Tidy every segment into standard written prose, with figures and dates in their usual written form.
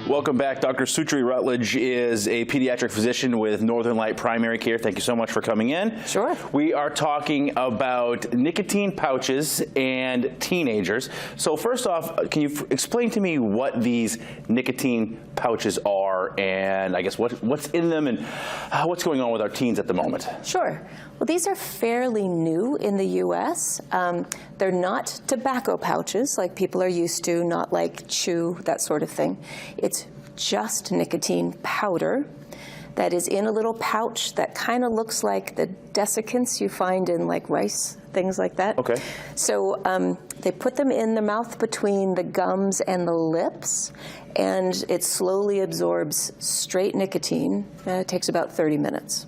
Welcome back. Dr. Sutri Rutledge is a pediatric physician with Northern Light Primary Care. Thank you so much for coming in. Sure. We are talking about nicotine pouches and teenagers. So first off, can you explain to me what these nicotine pouches are and I guess what's in them and what's going on with our teens at the moment? Sure. Well, these are fairly new in the U.S. They're not tobacco pouches like people are used to, not like chew, that sort of thing. It's just nicotine powder that is in a little pouch that kind of looks like the desiccants you find in like rice, things like that. Okay. So they put them in the mouth between the gums and the lips, and it slowly absorbs straight nicotine. It takes about 30 minutes.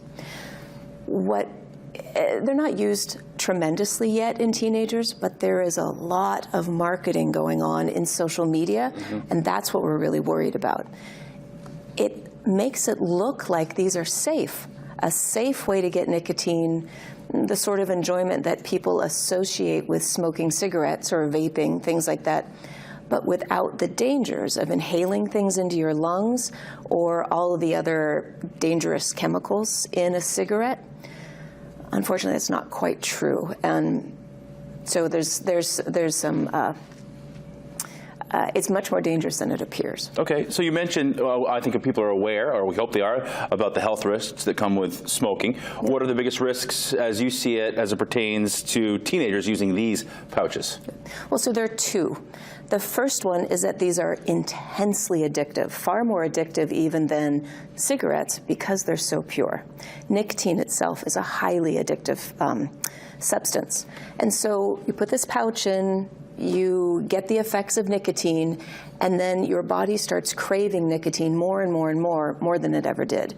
They're not used tremendously yet in teenagers, but there is a lot of marketing going on in social media, and that's what we're really worried about. It makes it look like these are safe, a safe way to get nicotine, the sort of enjoyment that people associate with smoking cigarettes or vaping, things like that, but without the dangers of inhaling things into your lungs or all of the other dangerous chemicals in a cigarette. Unfortunately, that's not quite true, and so there's some. It's much more dangerous than it appears. Okay, so you mentioned, I think people are aware, or we hope they are, about the health risks that come with smoking. Yeah. What are the biggest risks, as you see it, as it pertains to teenagers using these pouches? Well, so there are two. The first one is that these are intensely addictive, far more addictive even than cigarettes because they're so pure. Nicotine itself is a highly addictive substance. And so you put this pouch in, you get the effects of nicotine, and then your body starts craving nicotine more and more and more than it ever did.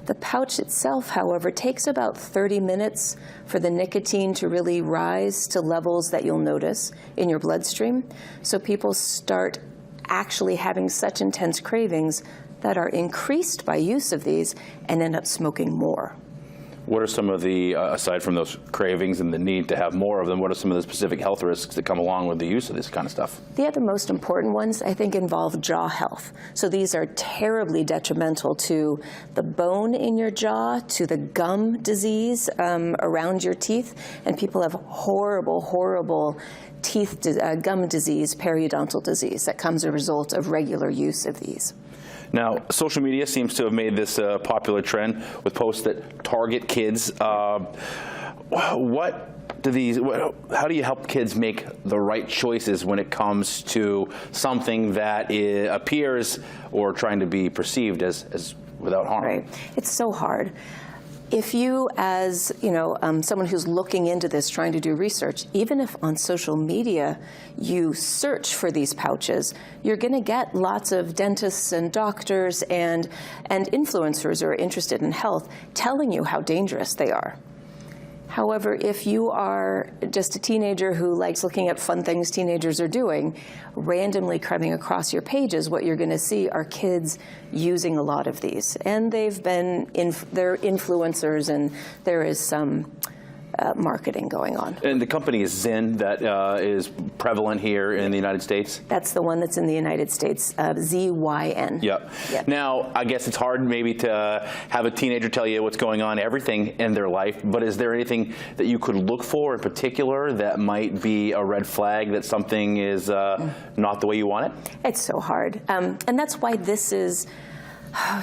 The pouch itself, however, takes about 30 minutes for the nicotine to really rise to levels that you'll notice in your bloodstream. So people start actually having such intense cravings that are increased by use of these and end up smoking more. What are some of the, aside from those cravings and the need to have more of them, what are some of the specific health risks that come along with the use of this kind of stuff? The other most important ones, I think, involve jaw health. So these are terribly detrimental to the bone in your jaw, to the gum disease around your teeth, and people have horrible, horrible gum disease, periodontal disease that comes as a result of regular use of these. Now, social media seems to have made this a popular trend with posts that target kids. How do you help kids make the right choices when it comes to something that appears or trying to be perceived as without harm? Right. It's so hard. If you, as someone who's looking into this, trying to do research, even if on social media you search for these pouches, you're going to get lots of dentists and doctors and influencers who are interested in health telling you how dangerous they are. However, if you are just a teenager who likes looking at fun things teenagers are doing, randomly coming across your pages, what you're going to see are kids using a lot of these. And they're influencers, and there is some marketing going on. And the company is Zynn that is prevalent here in the United States? That's the one that's in the United States, ZYN. Yep. Now, I guess it's hard maybe to have a teenager tell you what's going on, everything in their life, but is there anything that you could look for in particular that might be a red flag that something is not the way you want it? It's so hard. And that's why this is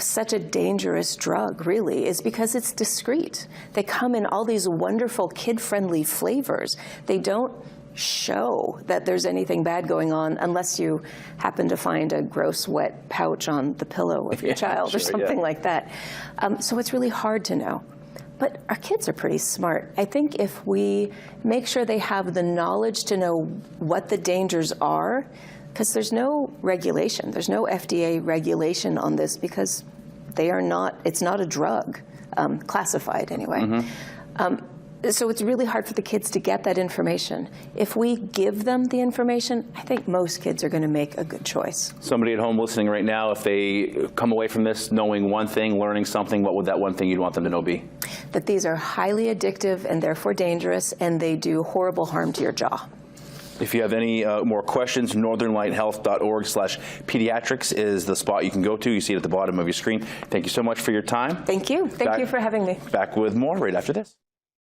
such a dangerous drug, really, is because it's discreet. They come in all these wonderful kid-friendly flavors. They don't show that there's anything bad going on unless you happen to find a gross, wet pouch on the pillow of your child or something like that. So it's really hard to know. But our kids are pretty smart. I think if we make sure they have the knowledge to know what the dangers are, because there's no regulation, there's no FDA regulation on this because they are not, it's not a drug, classified anyway. So it's really hard for the kids to get that information. If we give them the information, I think most kids are going to make a good choice. Somebody at home listening right now, if they come away from this knowing one thing, learning something, what would that one thing you'd want them to know be? That these are highly addictive and therefore dangerous, and they do horrible harm to your jaw. If you have any more questions, northernlighthealth.org/pediatrics is the spot you can go to. You see it at the bottom of your screen. Thank you so much for your time. Thank you. Thank you for having me. Back with more right after this.